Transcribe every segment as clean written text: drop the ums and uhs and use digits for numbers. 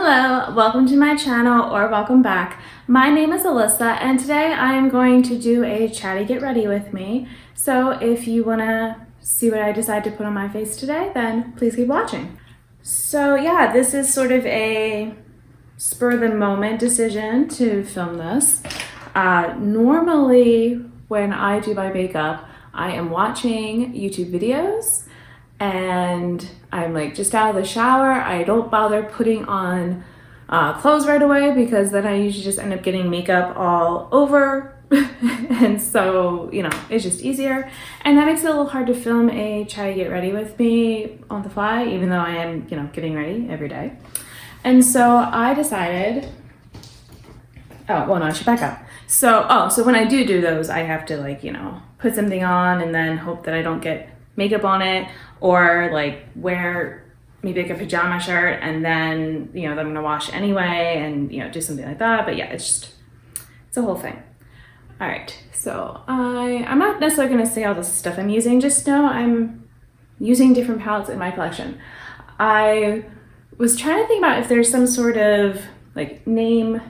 Hello, welcome to my channel or welcome back. My name is Alyssa and today I am going to do a chatty get ready with me. So if you want to see what I decide to put on my face today, then please keep watching. So yeah, this is sort of a spur of the moment decision to film this. Normally when I do my makeup, I am watching YouTube videos and I'm like just out of the shower. I don't bother putting on clothes right away because then I usually just end up getting makeup all over and so, you know, it's just easier. And that makes it a little hard to film a chatty get ready with me on the fly, even though I am, you know, getting ready every day. And so I decided, oh, well, no, I should back up. So when I do those, I have to like, you know, put something on and then hope that I don't get makeup on it, or like wear maybe like a pajama shirt and then, you know, that I'm gonna wash anyway and, you know, do something like that. But yeah, it's a whole thing. All right, so I'm not necessarily gonna say all this stuff I'm using, just know I'm using different palettes in my collection. I was trying to think about if there's some sort of like name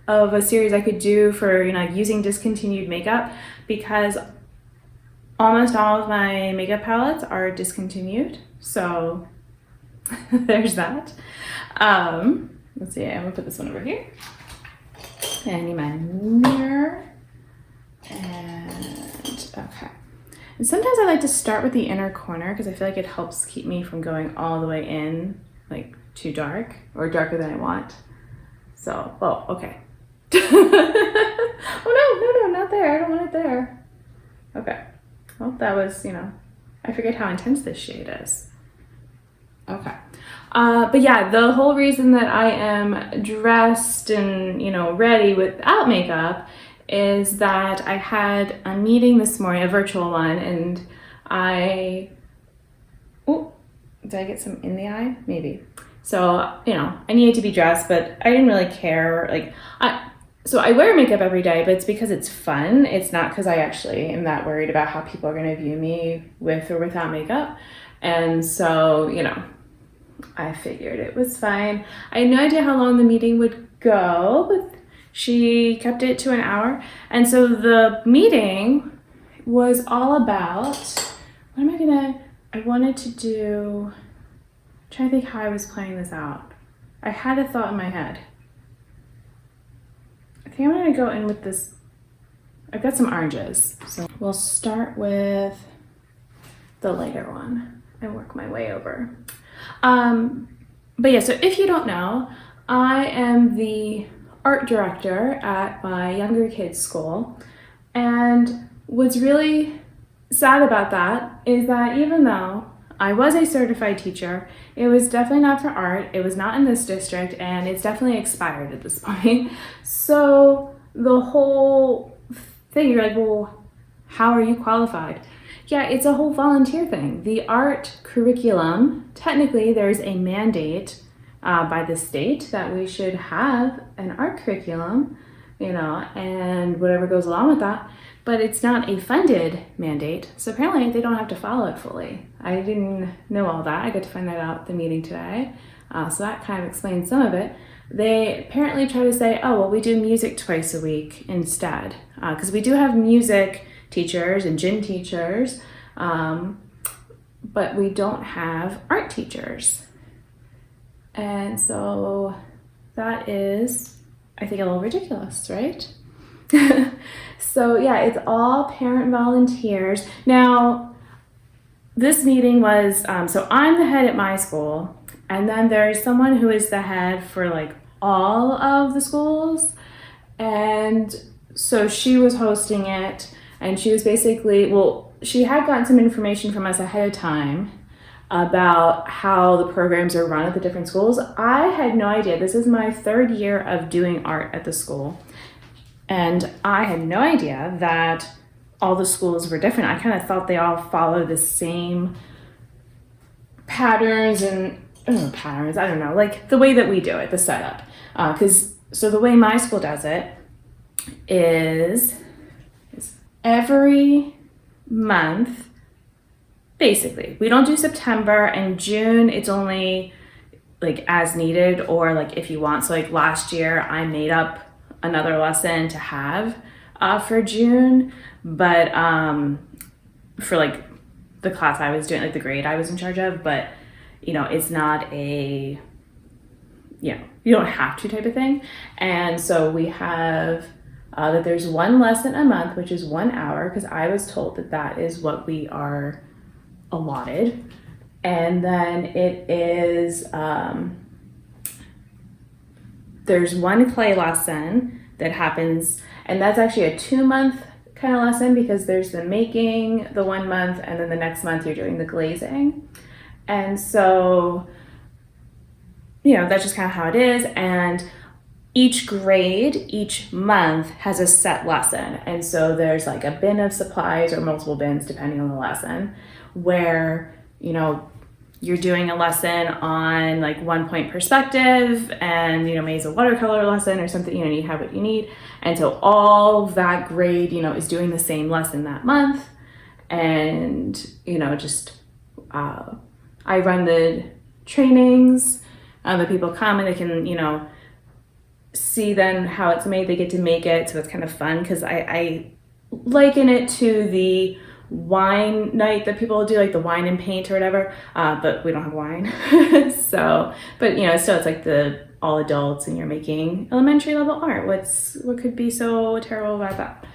of a series I could do for, you know, like using discontinued makeup, because almost all of my makeup palettes are discontinued, so there's that. Let's see, I'm gonna put this one over here. And I need my mirror. And okay. And sometimes I like to start with the inner corner because I feel like it helps keep me from going all the way in, like too dark or darker than I want. So, oh, okay. Oh no, not there. I don't want it there. Okay. Well, that was, you know, I forget how intense this shade is. Okay. But yeah, the whole reason that I am dressed and, you know, ready without makeup is that I had a meeting this morning, a virtual one, and oh, did I get some in the eye? Maybe. So, you know, I needed to be dressed, but I didn't really care. Like, so I wear makeup every day, but it's because it's fun. It's not because I actually am that worried about how people are going to view me with or without makeup. And so, you know, I figured it was fine. I had no idea how long the meeting would go, but she kept it to an hour. And so the meeting was all about, I wanted to do, I'm trying to think how I was planning this out. I had a thought in my head. I think I'm gonna go in with this. I've got some oranges. So we'll start with the lighter one and work my way over. But yeah, so if you don't know, I am the art director at my younger kids' school. And what's really sad about that is that even though I was a certified teacher, it was definitely not for art, it was not in this district, and it's definitely expired at this point. So the whole thing, you're like, well, how are you qualified? Yeah, it's a whole volunteer thing. The art curriculum, technically there's a mandate by the state that we should have an art curriculum, you know, and whatever goes along with that. But it's not a funded mandate, so apparently they don't have to follow it fully. I didn't know all that. I got to find that out at the meeting today. So that kind of explains some of it. They apparently try to say, oh, well, we do music twice a week instead. Because we do have music teachers and gym teachers, but we don't have art teachers. And so that is, I think, a little ridiculous, right? So yeah, it's all parent volunteers. Now, this meeting was, so I'm the head at my school, and then there's someone who is the head for like all of the schools. And so she was hosting it, and she was basically, well, she had gotten some information from us ahead of time about how the programs are run at the different schools. I had no idea. This is my third year of doing art at the school. And I had no idea that all the schools were different. I kind of thought they all follow the same patterns and, I don't know, like the way that we do it, the setup. So the way my school does it is every month, basically. We don't do September and June. It's only like as needed, or like if you want. So like last year I made up another lesson to have for June, but for like the class I was doing, like the grade I was in charge of, but it's not a, you don't have to type of thing. And so we have that there's one lesson a month, which is 1 hour, because I was told that that is what we are allotted. And then it is, there's one clay lesson that happens, and that's actually a 2-month kind of lesson, because there's the making the 1 month, and then the next month you're doing the glazing. And so, that's just kind of how it is. And each grade, each month has a set lesson. And so there's like a bin of supplies, or multiple bins depending on the lesson, where, you're doing a lesson on like 1 point perspective, and maybe it's a watercolor lesson or something, you have what you need. And so all that grade, is doing the same lesson that month. And, just, I run the trainings, the people come and they can, see then how it's made, they get to make it. So it's kind of fun, because I liken it to the wine night that people do, like the wine and paint or whatever, but we don't have wine. So, but still it's like the all adults, and you're making elementary level art. What could be so terrible about that?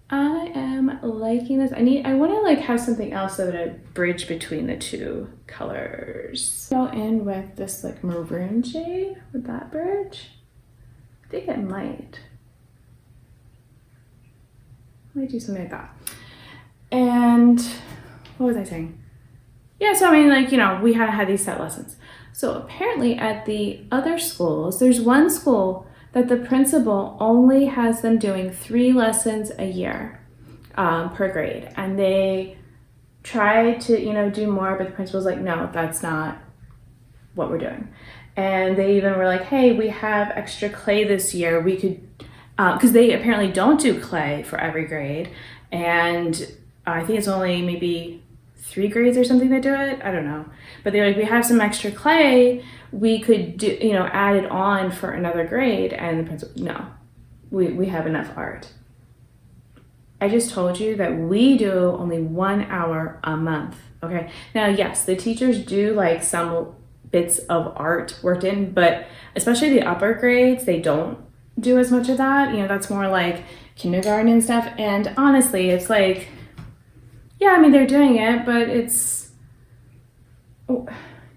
I am liking this. I want to like have something else so that I bridge between the two colors. Go in with this like maroon shade. Would that bridge? I think it might. I might do something like that. And what was I saying? Yeah, so we had these set lessons. So apparently at the other schools, there's one school that the principal only has them doing 3 lessons a year per grade. And they try to, do more, but the principal's like, no, that's not what we're doing. And they even were like, hey, we have extra clay this year. We could, because they apparently don't do clay for every grade. And I think it's only maybe 3 grades or something that do it. I don't know. But they're like, we have some extra clay. We could do, add it on for another grade. And the principal, no, we have enough art. I just told you that we do only 1 hour a month. Okay. Now, yes, the teachers do like some bits of art worked in, but especially the upper grades, they don't do as much of that. That's more like kindergarten and stuff. And honestly, it's like, yeah, they're doing it, but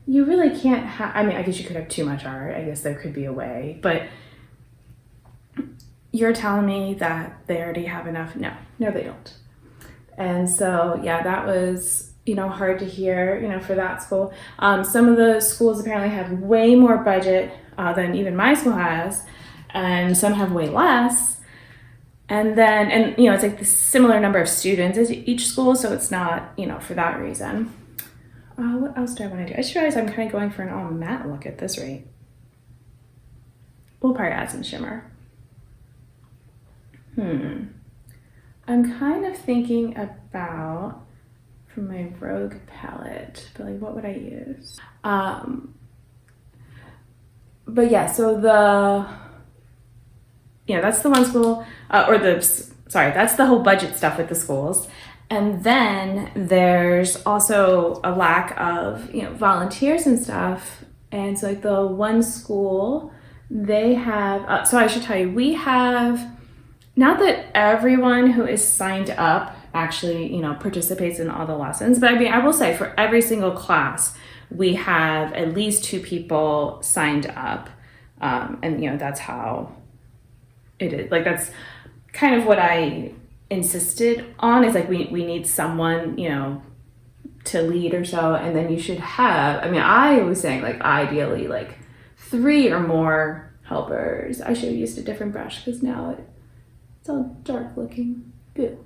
you really can't have, I guess you could have too much art. I guess there could be a way, but you're telling me that they already have enough? No, they don't. And so, yeah, that was, hard to hear, for that school. Some of the schools apparently have way more budget than even my school has, and some have way less. And then, it's like the similar number of students as each school, so it's not, for that reason. What else do I want to do? I just realized I'm kind of going for an all matte look at this rate. We'll probably add some shimmer. I'm kind of thinking about, from my Rogue palette, but like, what would I use? But yeah, so that's the one school, that's the whole budget stuff with the schools. And then there's also a lack of, volunteers and stuff. And so like the one school, they have, so I should tell you, we have, not that everyone who is signed up actually, participates in all the lessons, but I will say for every single class, we have at least 2 people signed up. And that's how it is. Like, that's kind of what I insisted on, is like, we need someone, to lead or so. And then you should have, I was saying like ideally like 3 or more helpers. I should have used a different brush because now it's all dark looking. Good.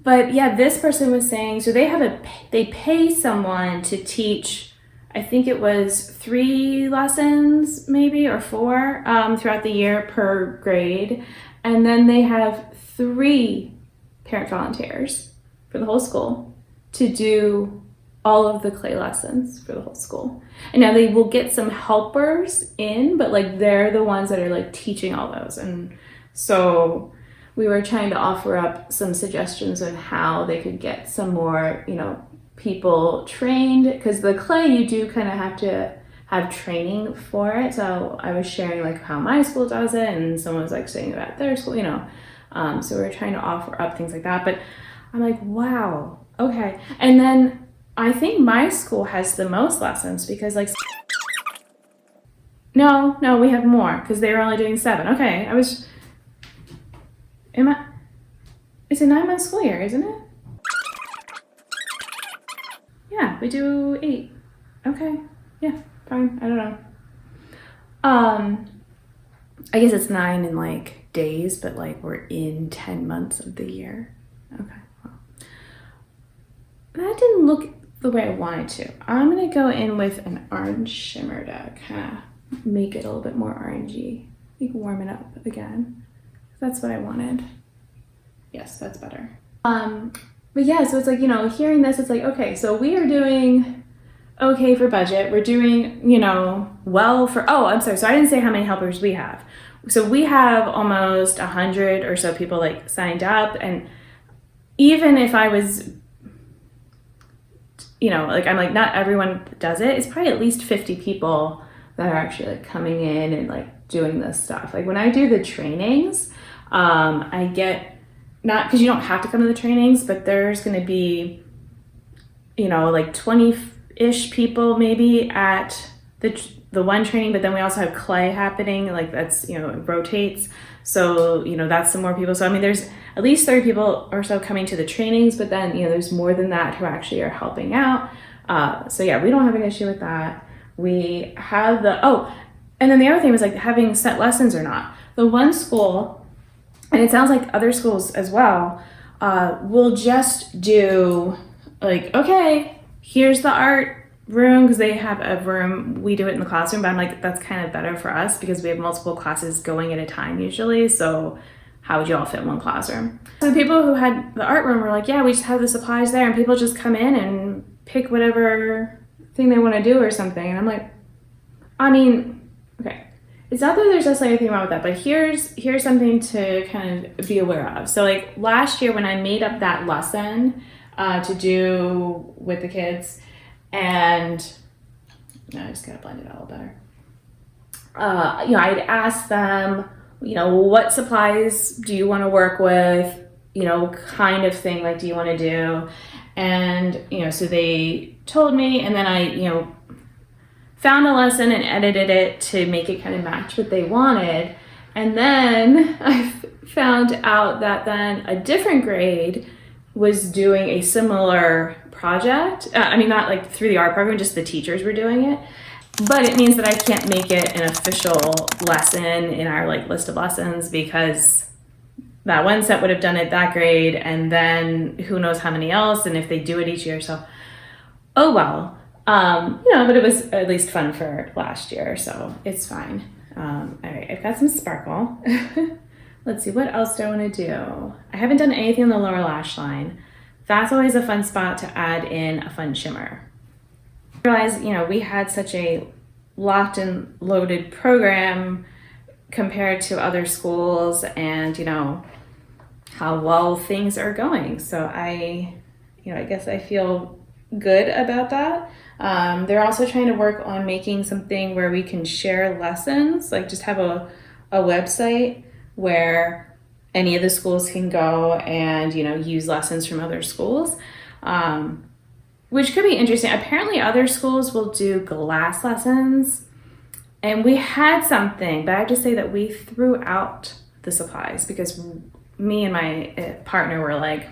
But yeah, this person was saying, so they pay someone to teach, I think it was 3 lessons maybe, or 4 throughout the year per grade. And then they have 3 parent volunteers for the whole school to do all of the clay lessons for the whole school. And now they will get some helpers in, but like they're the ones that are like teaching all those. And so we were trying to offer up some suggestions on how they could get some more, you know, people trained, because the clay you do kind of have to have training for it. So I was sharing like how my school does it, and someone was like saying about their school, you know. So we were trying to offer up things like that. But I'm like, wow, okay. And then I think my school has the most lessons, because like, no, we have more, because they were only doing 7. Okay, it's a 9-month school year, isn't it? Yeah, we do 8. Okay, yeah, fine, I don't know. I guess it's 9 in like days, but like we're in 10 months of the year. Okay, well, that didn't look the way I wanted to. I'm gonna go in with an orange shimmer to kind of make it a little bit more orangey. You can warm it up again. That's what I wanted. Yes, that's better. But yeah, so it's like, you know, hearing this, it's like, okay, so we are doing okay for budget. We're doing, you know, well for, oh, I'm sorry. So I didn't say how many helpers we have. So we have almost 100 or so people like signed up. And even if I was, you know, like, I'm like, not everyone does it. It's probably at least 50 people that are actually like coming in and like doing this stuff. Like when I do the trainings, I get, not because you don't have to come to the trainings, but there's going to be, you know, like 20-ish people maybe at the one training, but then we also have clay happening, like that's, you know, it rotates. So, you know, that's some more people. So, I mean, there's at least 30 people or so coming to the trainings, but then, you know, there's more than that who actually are helping out. So yeah, we don't have an issue with that. We have and then the other thing was like having set lessons or not. The one school, and it sounds like other schools as well, will just do like, okay, here's the art room, because they have a room, we do it in the classroom, but I'm like, that's kind of better for us because we have multiple classes going at a time usually, so how would you all fit in one classroom? So people who had the art room were like, yeah, we just have the supplies there, and people just come in and pick whatever thing they want to do or something. And I'm like, I mean, okay, it's not that there's necessarily anything wrong with that, but here's something to kind of be aware of. So like last year when I made up that lesson to do with the kids, and no, I just gotta blend it all better. You know, I'd ask them, you know, what supplies do you want to work with, you know, kind of thing, like, do you want to do? And, you know, so they told me, and then I, you know, found a lesson and edited it to make it kind of match what they wanted. And then I found out that then a different grade was doing a similar project. I mean, not like through the art program, just the teachers were doing it. But it means that I can't make it an official lesson in our like list of lessons, because that one set would have done it that grade, and then who knows how many else, and if they do it each year. So, oh well. You know, but it was at least fun for last year, so it's fine. All right, I've got some sparkle. Let's see, what else do I want to do? I haven't done anything on the lower lash line. That's always a fun spot to add in a fun shimmer. I realized, you know, we had such a locked and loaded program compared to other schools, and, you know, how well things are going. So I guess I feel good about that. They're also trying to work on making something where we can share lessons, like just have a website where any of the schools can go and, you know, use lessons from other schools, which could be interesting. Apparently other schools will do glass lessons, and we had something, but I have to say that we threw out the supplies because me and my partner were like,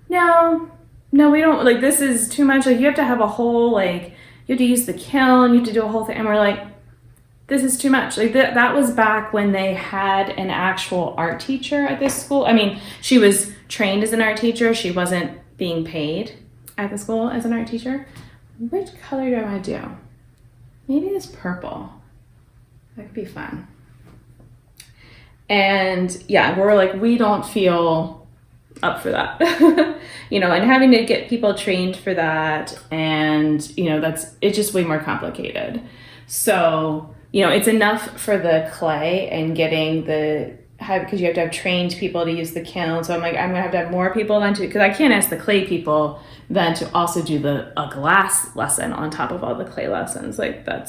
no, we don't, like, this is too much. Like, you have to have a whole, like, you have to use the kiln, you have to do a whole thing. And we're like, this is too much. Like, that was back when they had an actual art teacher at this school. I mean, she was trained as an art teacher. She wasn't being paid at the school as an art teacher. Which color do I want to do? Maybe this purple. That could be fun. And yeah, we're like, we don't feel up for that. And having to get people trained for that, and it's just way more complicated. So it's enough for the clay and getting because you have to have trained people to use the kiln. So I'm gonna have to have more people than because I can't ask the clay people then to also do a glass lesson on top of all the clay lessons. Like that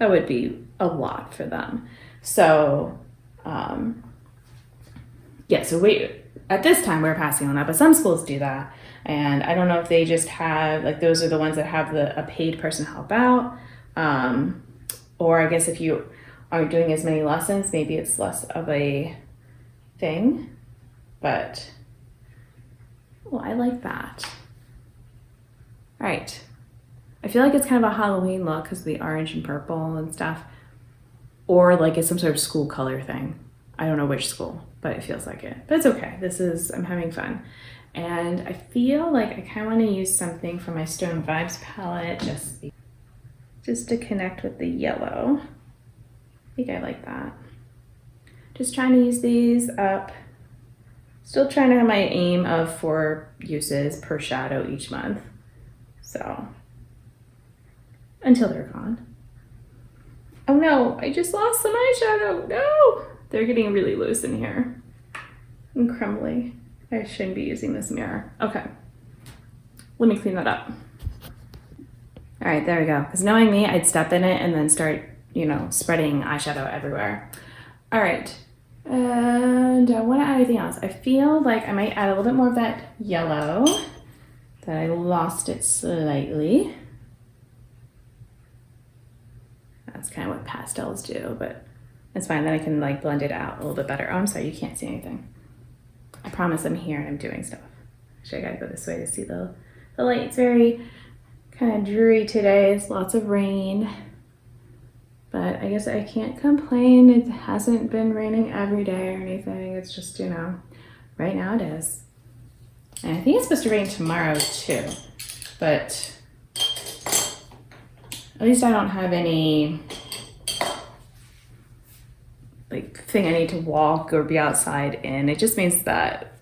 would be a lot for them. So so at this time we're passing on that, but some schools do that. And I don't know if they just have, like, those are the ones that have a paid person help out. Or I guess if you aren't doing as many lessons, maybe it's less of a thing. But, I like that. All right. I feel like it's kind of a Halloween look because of the orange and purple and stuff. Or like it's some sort of school color thing. I don't know which school, but it feels like it. But it's okay. I'm having fun. And I feel like I kind of want to use something from my Stone Vibes palette just to connect with the yellow. I think I like that. Just trying to use these up. Still trying to have my aim of 4 uses per shadow each month. So, until they're gone. Oh no, I just lost some eyeshadow. No! They're getting really loose in here and crumbly. I shouldn't be using this mirror. Okay, let me clean that up. All right, there we go. Because knowing me, I'd step in it and then start, spreading eyeshadow everywhere. All right, and do I want to add anything else? I feel like I might add a little bit more of that yellow, that I lost it slightly. That's kind of what pastels do, but it's fine. Then I can blend it out a little bit better. Oh, I'm sorry, you can't see anything. I promise I'm here and I'm doing stuff. Actually, I gotta go this way to see the light. It's very kind of dreary today. It's lots of rain, but I guess I can't complain. It hasn't been raining every day or anything. It's just, right now it is. And I think it's supposed to rain tomorrow too, but at least I don't have any thing I need to walk or be outside in. It just means that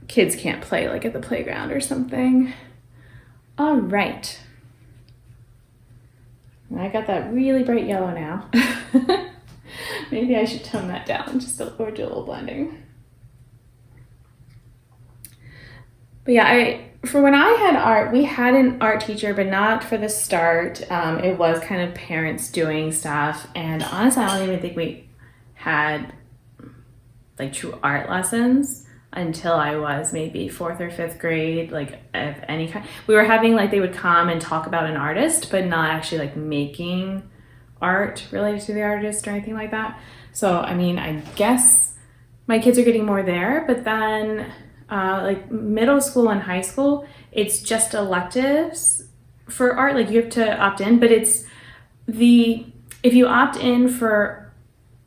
kids can't play at the playground or something. All right. And I got that really bright yellow now. Maybe I should tone that down or do a little blending. But yeah, for when I had art, we had an art teacher, but not for the start. It was kind of parents doing stuff. And honestly, I don't even think we had true art lessons until I was maybe 4th or 5th grade, of any kind. We were having they would come and talk about an artist, but not actually making art related to the artist or anything like that. So, I guess my kids are getting more there, but then middle school and high school, it's just electives for art. You have to opt in, but if you opt in for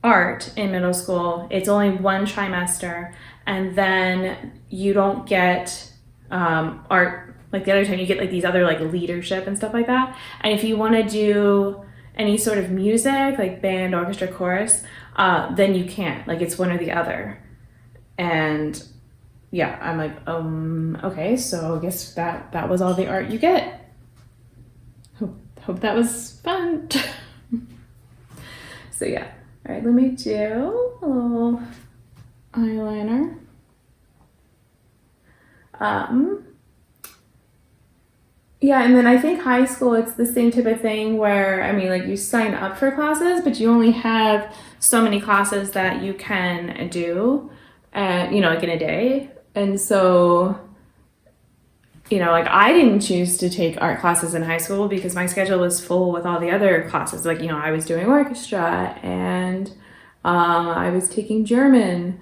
art in middle school, it's only 1 trimester, and then you don't get art the other time. You get these other leadership and stuff like that. And if you want to do any sort of music, band, orchestra, chorus, then you can't. It's one or the other. And yeah, I'm okay, so I guess that was all the art you get. Hope that was fun. So yeah, all right, let me do a little eyeliner. Yeah, and then I think high school, it's the same type of thing where, you sign up for classes, but you only have so many classes that you can do, in a day. And so, I didn't choose to take art classes in high school because my schedule was full with all the other classes. I was doing orchestra and I was taking German.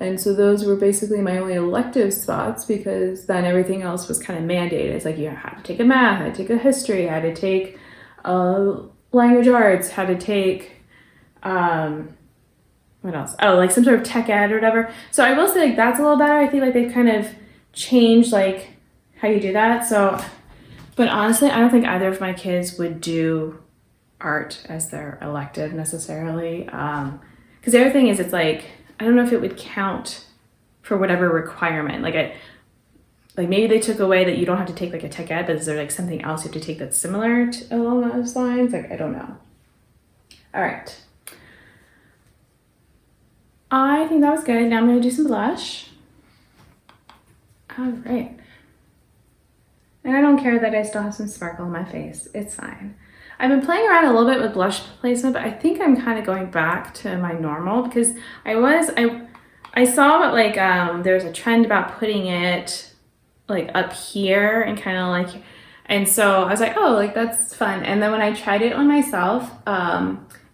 And so those were basically my only elective spots because then everything else was kind of mandated. It's you had to take a math, I had to take a history, I had to take language arts, had to take, what else? Oh, some sort of tech ed or whatever. So I will say that's a little better. I think they've kind of changed how you do that. So, but honestly, I don't think either of my kids would do art as their elective necessarily. Because the other thing is it's I don't know if it would count for whatever requirement. Like maybe they took away that you don't have to take like a tech ed, but is there like something else you have to take that's similar to, along those lines? Like, I don't know. All right. I think that was good. Now I'm gonna do some blush. All right. And I don't care that I still have some sparkle on my face. It's fine. I've been playing around a little bit with blush placement, but I think I'm kind of going back to my normal because I saw like there's a trend about putting it like up here and kind of like, and so I was like, oh, like that's fun. And then when I tried it on myself,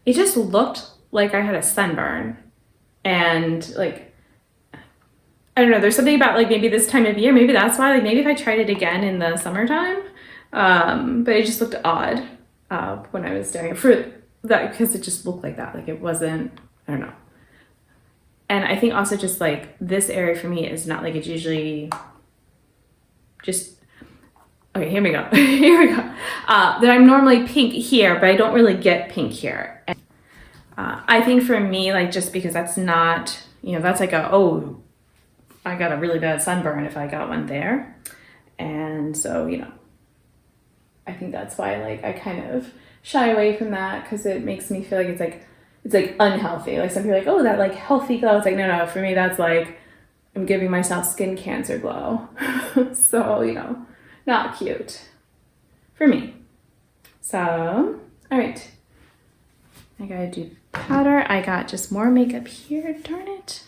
it just looked like I had a sunburn. And like, I don't know, there's something about like maybe this time of year, maybe that's why, like maybe if I tried it again in the summertime, but it just looked odd when I was doing it for that, because it just looked like that. Like it wasn't, I don't know. And I think also just like this area for me is not like it's usually just, okay, here we go. Here we go. That I'm normally pink here, but I don't really get pink here. And, I think for me, like just because that's not, you know, that's like oh, I got a really bad sunburn if I got one there. And so, you know, I think that's why like I kind of shy away from that because it makes me feel like it's like unhealthy. Like some people are like, oh, that like healthy glow. It's like, no, for me that's like I'm giving myself skin cancer glow. So, you know, not cute for me. So, all right. I gotta do powder. I got just more makeup here, darn it.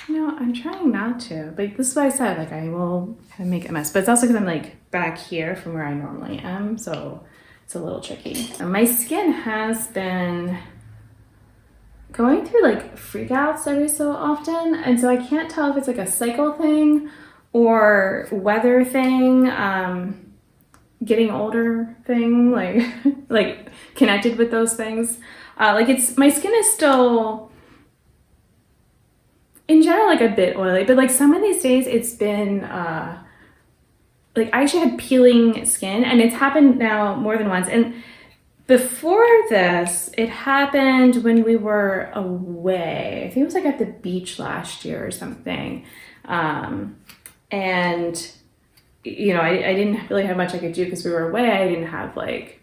No, I'm trying not to, but this is what I said, like I will kind of make a mess, but it's also because I'm like back here from where I normally am, so it's a little tricky. My skin has been going through like freakouts every so often, and so I can't tell if it's like a cycle thing or weather thing, getting older thing, like like connected with those things. Like my skin is still in general like a bit oily, but like some of these days it's been like I actually had peeling skin, and it's happened now more than once. And before this, it happened when we were away. I think it was like at the beach last year or something. And you know, I didn't really have much I could do because we were away. I didn't have like,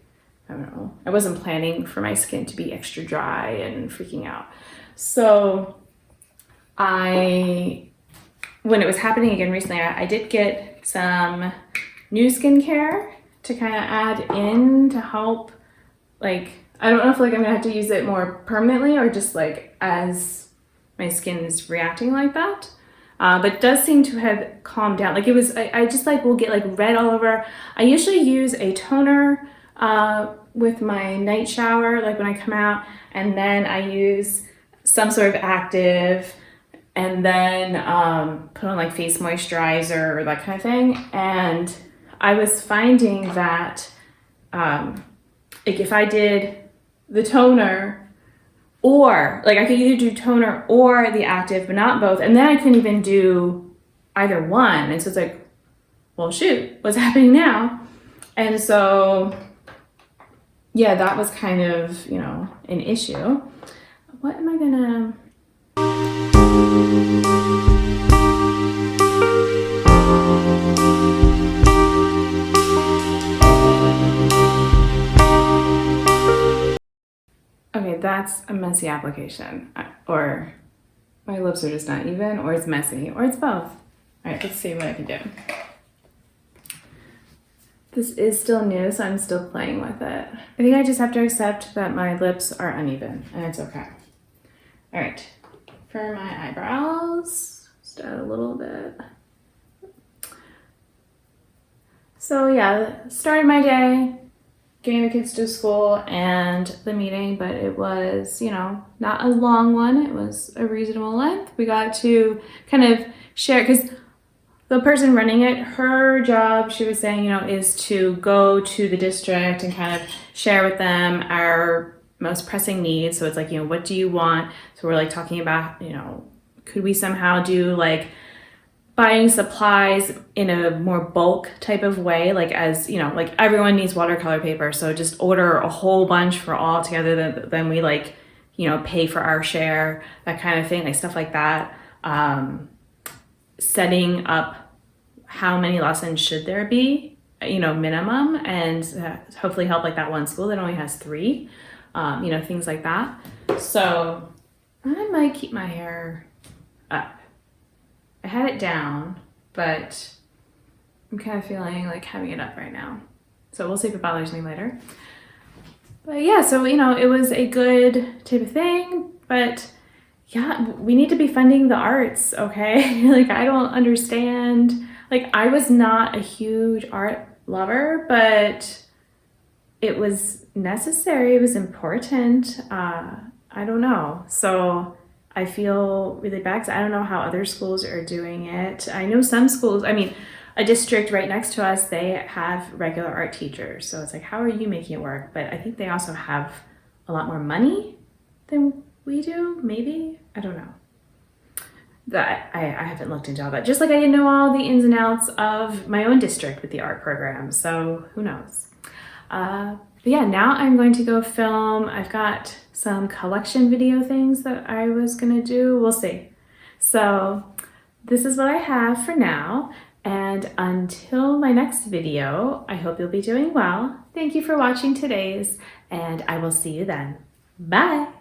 I don't know, I wasn't planning for my skin to be extra dry and freaking out. So when it was happening again recently, I did get some new skincare to kind of add in to help, like, I don't know if like I'm gonna have to use it more permanently or just like as my skin is reacting like that. But it does seem to have calmed down. Like it was, I just like will get like red all over. I usually use a toner with my night shower, like when I come out, and then I use some sort of active, and then put on like face moisturizer or that kind of thing. And I was finding that like if I did the toner, or like I could either do toner or the active, but not both. And then I couldn't even do either one. And so it's like, well, shoot, what's happening now? And so, yeah, that was kind of, you know, an issue. What am I gonna... Okay, that's a messy application. Or my lips are just not even, or it's messy, or it's both. All right, let's see what I can do. This is still new, so I'm still playing with it. I think I just have to accept that my lips are uneven, and it's okay. All right, for my eyebrows, just add a little bit. So yeah, started my day, getting the kids to school and the meeting, but it was, you know, not a long one. It was a reasonable length. We got to kind of share, because the person running it, her job, she was saying, you know, is to go to the district and kind of share with them our most pressing needs. So it's like, you know, what do you want? So we're like talking about, you know, could we somehow do like buying supplies in a more bulk type of way, like as, you know, like everyone needs watercolor paper, so just order a whole bunch for all together, then we like, you know, pay for our share, that kind of thing, like stuff like that. Setting up how many lessons should there be, you know, minimum, and hopefully help like that one school that only has 3, you know, things like that. So I might keep my hair up. I had it down, but I'm kind of feeling like having it up right now. So we'll see if it bothers me later. But yeah, so, you know, it was a good type of thing, but yeah, we need to be funding the arts, okay? Like, I don't understand. Like, I was not a huge art lover, but it was necessary. It was important. I don't know. So I feel really bad because I don't know how other schools are doing it. I know some schools, I mean, a district right next to us, they have regular art teachers. So it's like, how are you making it work? But I think they also have a lot more money than we do, maybe? I don't know. That I haven't looked into all that. Just like I didn't know all the ins and outs of my own district with the art program. So who knows? But yeah, now I'm going to go film. I've got some collection video things that I was gonna do. We'll see. So this is what I have for now. And until my next video, I hope you'll be doing well. Thank you for watching today's, and I will see you then. Bye.